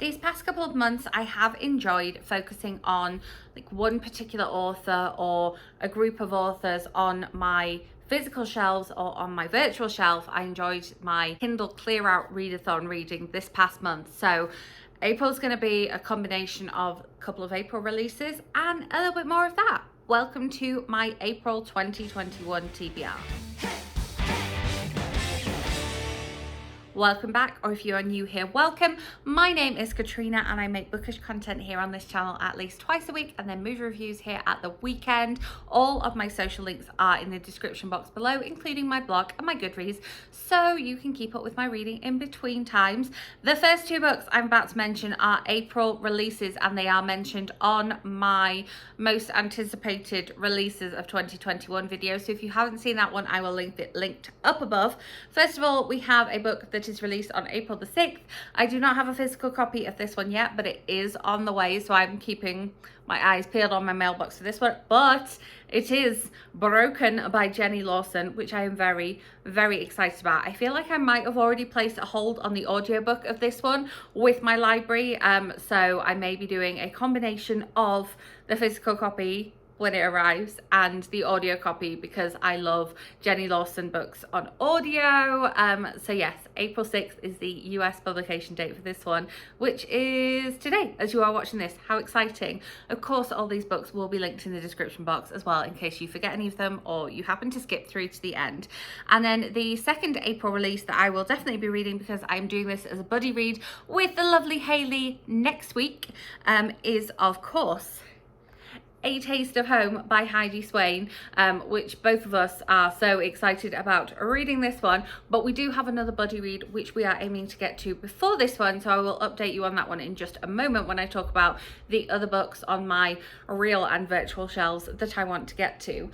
These past couple of months, I have enjoyed focusing on like one particular author or a group of authors on my physical shelves or on my virtual shelf. I enjoyed my Kindle Clear Out Readathon reading this past month. So April's going to be a combination of a couple of April releases and a little bit more of that. Welcome to my April 2021 TBR. Welcome back, or if you are new here, welcome. My name is Katrina and I make bookish content here on this channel at least twice a week and then movie reviews here at the weekend. All of my social links are in the description box below, including my blog and my Goodreads, so you can keep up with my reading in between times. The first two books I'm about to mention are April releases, and they are mentioned on my most anticipated releases of 2021 video. So if you haven't seen that one, I will link it linked up above. First of all, we have a book that is released on April the 6th. I do not have a physical copy of this one yet, but it is on the way, so I'm keeping my eyes peeled on my mailbox for this one. But it is Broken by Jenny Lawson, which I am very, very excited about. I feel like I might have already placed a hold on the audiobook of this one with my library, so I may be doing a combination of the physical copy when it arrives and the audio copy, because I love Jenny Lawson books on audio. So yes, April 6th is the US publication date for this one, which is today as you are watching this. How exciting. Of course, all these books will be linked in the description box as well, in case you forget any of them or you happen to skip through to the end. And then the second April release that I will definitely be reading, because I'm doing this as a buddy read with the lovely Hayley next week, is of course A Taste of Home by Heidi Swain, which both of us are so excited about reading this one. But we do have another buddy read which we are aiming to get to before this one, so I will update you on that one in just a moment when I talk about the other books on my real and virtual shelves that I want to get to.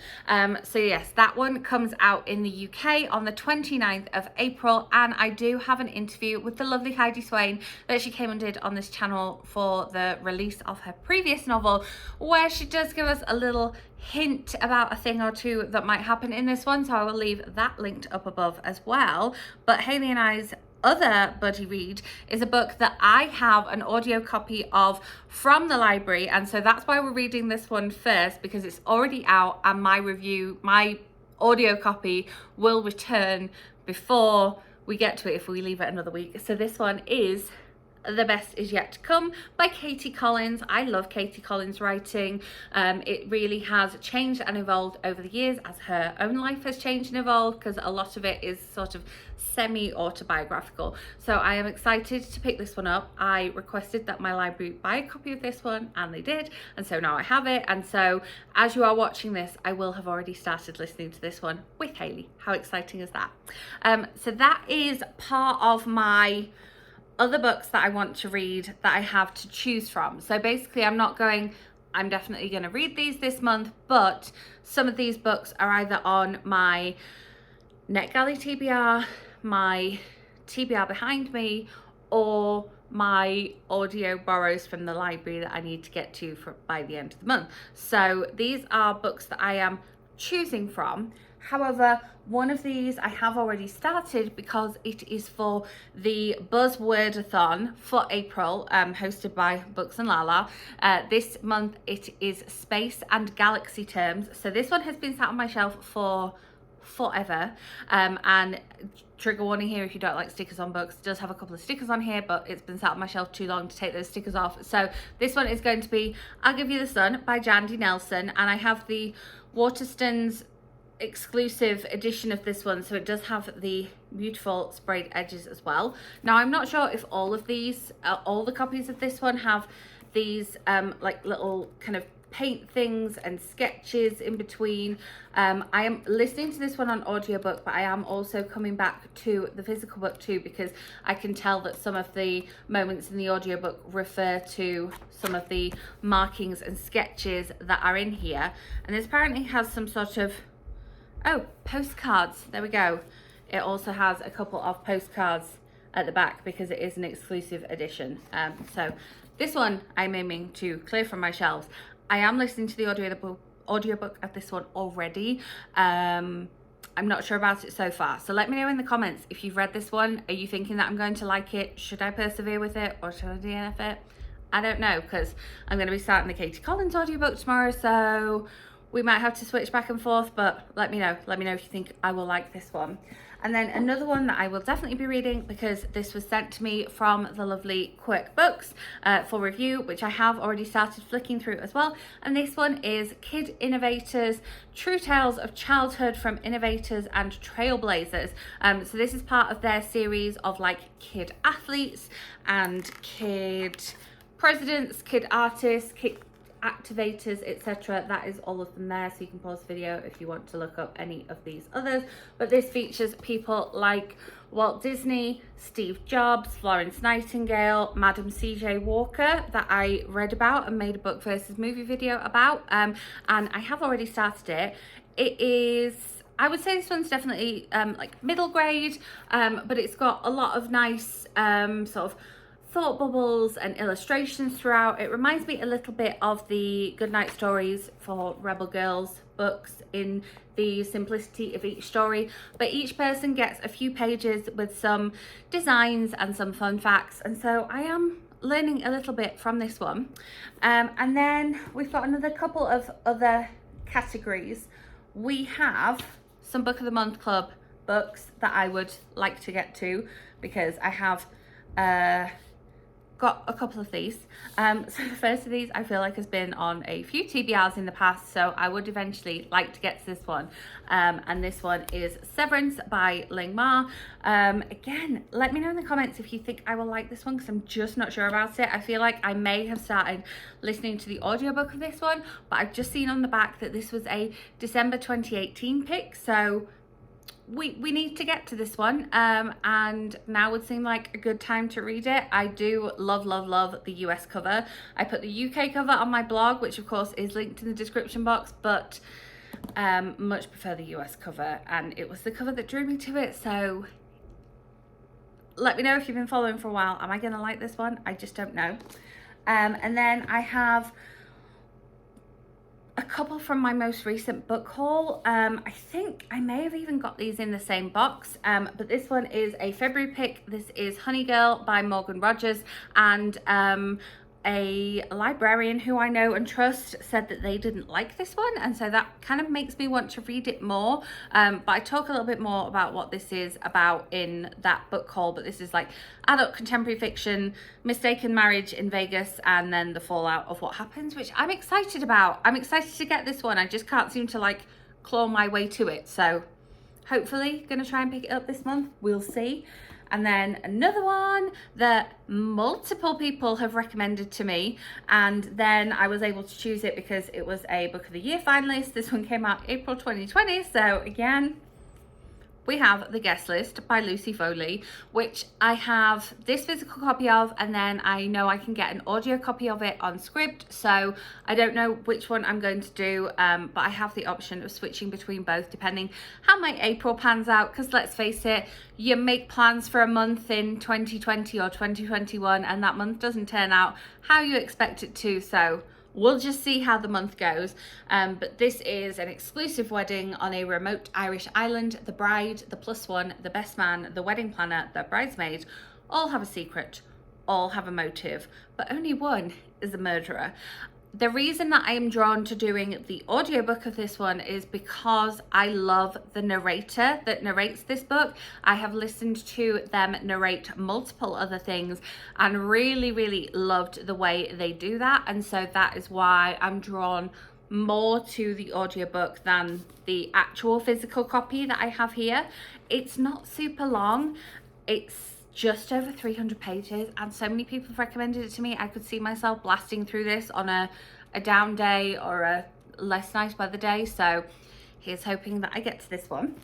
So yes, that one comes out in the UK on the 29th of April, and I do have an interview with the lovely Heidi Swain that she came and did on this channel for the release of her previous novel, where she does give us a little hint about a thing or two that might happen in this one, so I will leave that linked up above as well. But Hayley and I's other buddy read is a book that I have an audio copy of from the library, and so that's why we're reading this one first, because it's already out and my audio copy will return before we get to it if we leave it another week. So this one is The Best Is Yet to Come by Katy Colins. I love Katy Colins' writing. It really has changed and evolved over the years as her own life has changed and evolved, because a lot of it is sort of semi-autobiographical. So I am excited to pick this one up. I requested that my library buy a copy of this one, and they did, and so now I have it. And so as you are watching this, I will have already started listening to this one with Hayley. How exciting is that? So that is part of my other books that I want to read that I have to choose from. So basically I'm definitely going to read these this month, but some of these books are either on my NetGalley TBR, my TBR behind me, or my audio borrows from the library that I need to get to by the end of the month. So these are books that I am choosing from. However, one of these I have already started because it is for the Buzzwordathon for April, hosted by Books and Lala. This month it is Space and Galaxy Terms. So this one has been sat on my shelf for forever, and trigger warning here if you don't like stickers on books. It does have a couple of stickers on here, but it's been sat on my shelf too long to take those stickers off. So this one is going to be I'll Give You the Sun by Jandy Nelson, and I have the Waterstones exclusive edition of this one, so it does have the beautiful sprayed edges as well. Now I'm not sure if all of these all the copies of this one have these like little kind of paint things and sketches in between. I am listening to this one on audiobook, but I am also coming back to the physical book too, because I can tell that some of the moments in the audiobook refer to some of the markings and sketches that are in here. And this apparently has some sort of postcards. There we go. It also has a couple of postcards at the back because it is an exclusive edition. So this one I'm aiming to clear from my shelves. I am listening to the audiobook of this one already. I'm not sure about it so far. So let me know in the comments if you've read this one. Are you thinking that I'm going to like it? Should I persevere with it, or should I DNF it? I don't know, because I'm going to be starting the Katy Colins audiobook tomorrow, so we might have to switch back and forth, but let me know. Let me know if you think I will like this one. And then another one that I will definitely be reading, because this was sent to me from the lovely Quirk Books for review, which I have already started flicking through as well. And this one is Kid Innovators, True Tales of Childhood from Innovators and Trailblazers. So this is part of their series of like kid athletes and kid presidents, kid artists, kid activators, etc. That is all of them there, so you can pause the video if you want to look up any of these others. But this features people like Walt Disney, Steve Jobs, Florence Nightingale, Madam CJ Walker, that I read about and made a book versus movie video about, and I have already started it. It is, I would say this one's definitely like middle grade, but it's got a lot of nice sort of thought bubbles and illustrations throughout. It reminds me a little bit of the Goodnight Stories for Rebel Girls books in the simplicity of each story, but each person gets a few pages with some designs and some fun facts, and so I am learning a little bit from this one. And then we've got another couple of other categories. We have some Book of the Month Club books that I would like to get to, because I have got a couple of these. So the first of these I feel like has been on a few TBRs in the past, so I would eventually like to get to this one. And this one is Severance by Ling Ma. Again, let me know in the comments if you think I will like this one, because I'm just not sure about it. I feel like I may have started listening to the audiobook of this one, but I've just seen on the back that this was a December 2018 pick, so we need to get to this one, and now would seem like a good time to read it. I do love the US cover. I put the UK cover on my blog, which of course is linked in the description box, but much prefer the US cover, and it was the cover that drew me to it. So let me know if you've been following for a while. Am I gonna like this one? I just don't know. And then I have a couple from my most recent book haul. I think I may have even got these in the same box, but this one is a February pick. This is Honey Girl by Morgan Rogers, and a librarian who I know and trust said that they didn't like this one, and so that kind of makes me want to read it more. But I talk a little bit more about what this is about in that book haul. But this is like adult contemporary fiction, mistaken marriage in Vegas, and then the fallout of what happens, which I'm excited about. I'm excited to get this one. I just can't seem to like claw my way to it, so hopefully gonna try and pick it up this month. We'll see. And then another one that multiple people have recommended to me, and then I was able to choose it because it was a Book of the Year finalist. This one came out April 2020, so again, we have The Guest List by Lucy Foley, which I have this physical copy of, and then I know I can get an audio copy of it on Scribd, so I don't know which one I'm going to do, but I have the option of switching between both depending how my April pans out, because let's face it, you make plans for a month in 2020 or 2021 and that month doesn't turn out how you expect it to, so we'll just see how the month goes. But this is an exclusive wedding on a remote Irish island. The bride, the plus one, the best man, the wedding planner, the bridesmaid all have a secret, all have a motive, but only one is a murderer. The reason that I am drawn to doing the audiobook of this one is because I love the narrator that narrates this book. I have listened to them narrate multiple other things and really loved the way they do that. And so that is why I'm drawn more to the audiobook than the actual physical copy that I have here. It's not super long. It's just over 300 pages, and so many people have recommended it to me. I could see myself blasting through this on a down day or a less nice weather day, so here's hoping that I get to this one.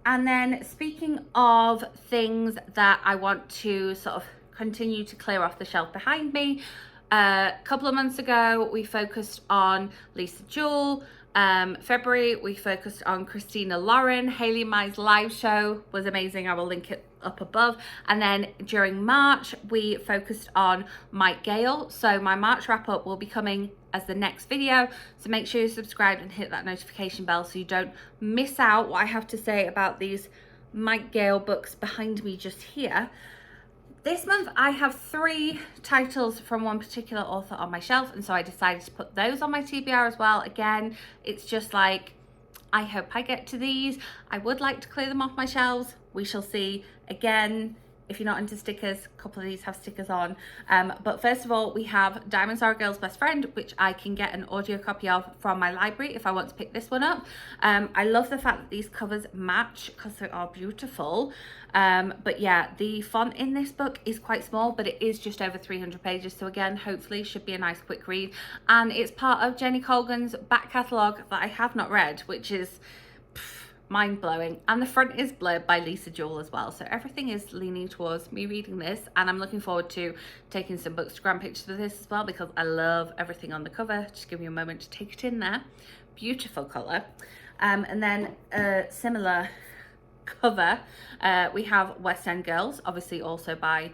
And then speaking of things that I want to sort of continue to clear off the shelf behind me, a couple of months ago we focused on Lisa Jewell, February, we focused on Christina Lauren. Hayley Mai's live show was amazing. I will link it up above. And then during March, we focused on Mike Gale. So my March wrap up will be coming as the next video. So make sure you're subscribed and hit that notification bell so you don't miss out what I have to say about these Mike Gale books behind me just here. This month I have 3 titles from one particular author on my shelf, and so I decided to put those on my TBR as well. Again, it's just like, I hope I get to these. I would like to clear them off my shelves. We shall see. Again, if you're not into stickers, a couple of these have stickers on. But first of all, we have Diamonds Are a Girl's Best Friend, which I can get an audio copy of from my library if I want to pick this one up. I love the fact that these covers match because they are beautiful. But yeah, the font in this book is quite small, but it is just over 300 pages. So again, hopefully should be a nice quick read. And it's part of Jenny Colgan's back catalogue that I have not read, which is mind-blowing. And the front is blurred by Lisa Jewell as well, so everything is leaning towards me reading this, and I'm looking forward to taking some Bookstagram pictures of this as well because I love everything on the cover. Just give me a moment to take it in there. Beautiful colour. And then similar cover, we have West End Girls, obviously also by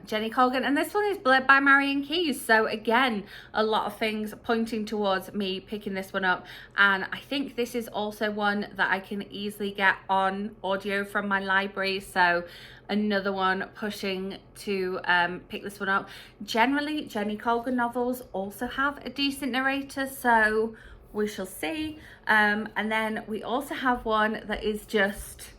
Jenny Colgan, and this one is blurred by Marion Keyes. So again, a lot of things pointing towards me picking this one up, and I think this is also one that I can easily get on audio from my library, so another one pushing to pick this one up. Generally, Jenny Colgan novels also have a decent narrator, so we shall see. And then we also have one that is just,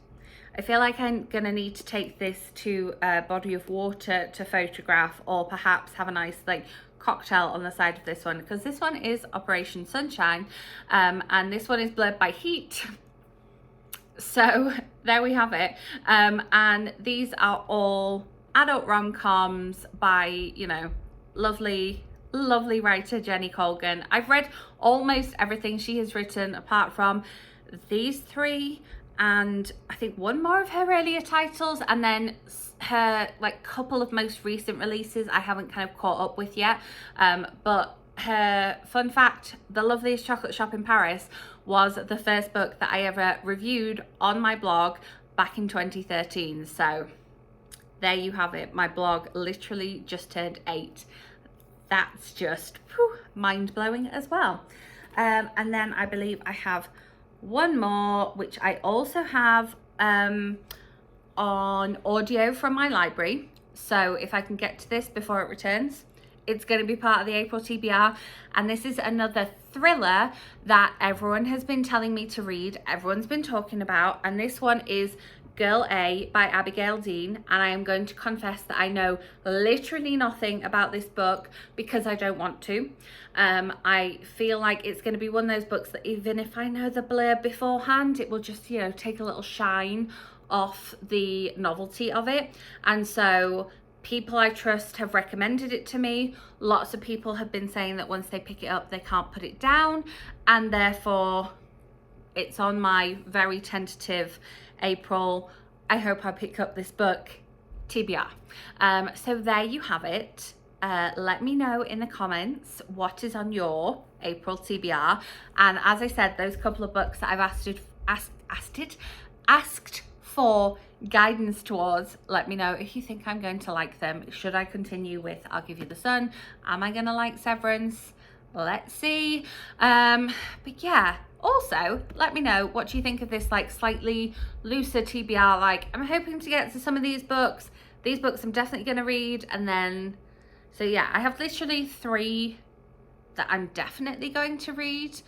I feel like I'm gonna need to take this to a body of water to photograph, or perhaps have a nice like cocktail on the side of this one, because this one is Operation Sunshine, and this one is blurred by heat. So there we have it. And these are all adult rom-coms by, you know, lovely writer Jenny Colgan. I've read almost everything she has written apart from these 3 and I think one more of her earlier titles, and then her like couple of most recent releases I haven't kind of caught up with yet. But her fun fact, The Loveliest Chocolate Shop in Paris, was the first book that I ever reviewed on my blog back in 2013. So there you have it. My blog literally just turned 8. That's just mind-blowing as well. And then I believe I have one more, which I also have on audio from my library. So if I can get to this before it returns, it's going to be part of the April TBR. And this is another thriller that everyone has been telling me to read, everyone's been talking about, and this one is Girl A by Abigail Dean, and I am going to confess that I know literally nothing about this book because I don't want to. I feel like it's going to be one of those books that even if I know the blurb beforehand, it will just, you know, take a little shine off the novelty of it. And so people I trust have recommended it to me. Lots of people have been saying that once they pick it up, they can't put it down, and therefore it's on my very tentative April, I hope I pick up this book TBR. So there you have it. Let me know in the comments what is on your April TBR, and as I said, those couple of books that I've asked for guidance towards, let me know if you think I'm going to like them. Should I continue with I'll Give You the Sun? Am I gonna like Severance? Let's see. But yeah, also let me know what you think of this like slightly looser TBR. Like, I'm hoping to get to some of these books I'm definitely gonna read, and then so yeah, I have literally 3 that I'm definitely going to read.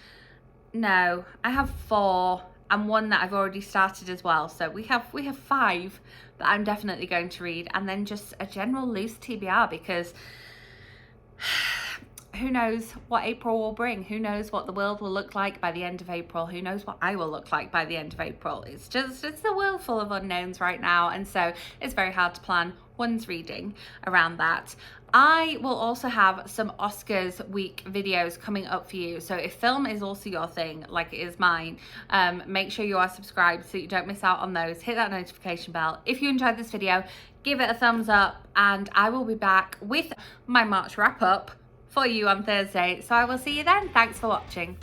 No, I have 4 and 1 that I've already started as well, so we have 5 that I'm definitely going to read, and then just a general loose TBR because who knows what April will bring? Who knows what the world will look like by the end of April? Who knows what I will look like by the end of April? It's a world full of unknowns right now, and so it's very hard to plan one's reading around that. I will also have some Oscars week videos coming up for you, so if film is also your thing like it is mine, make sure you are subscribed so you don't miss out on those. Hit that notification bell. If you enjoyed this video, give it a thumbs up, and I will be back with my March wrap up for you on Thursday, so I will see you then. Thanks for watching.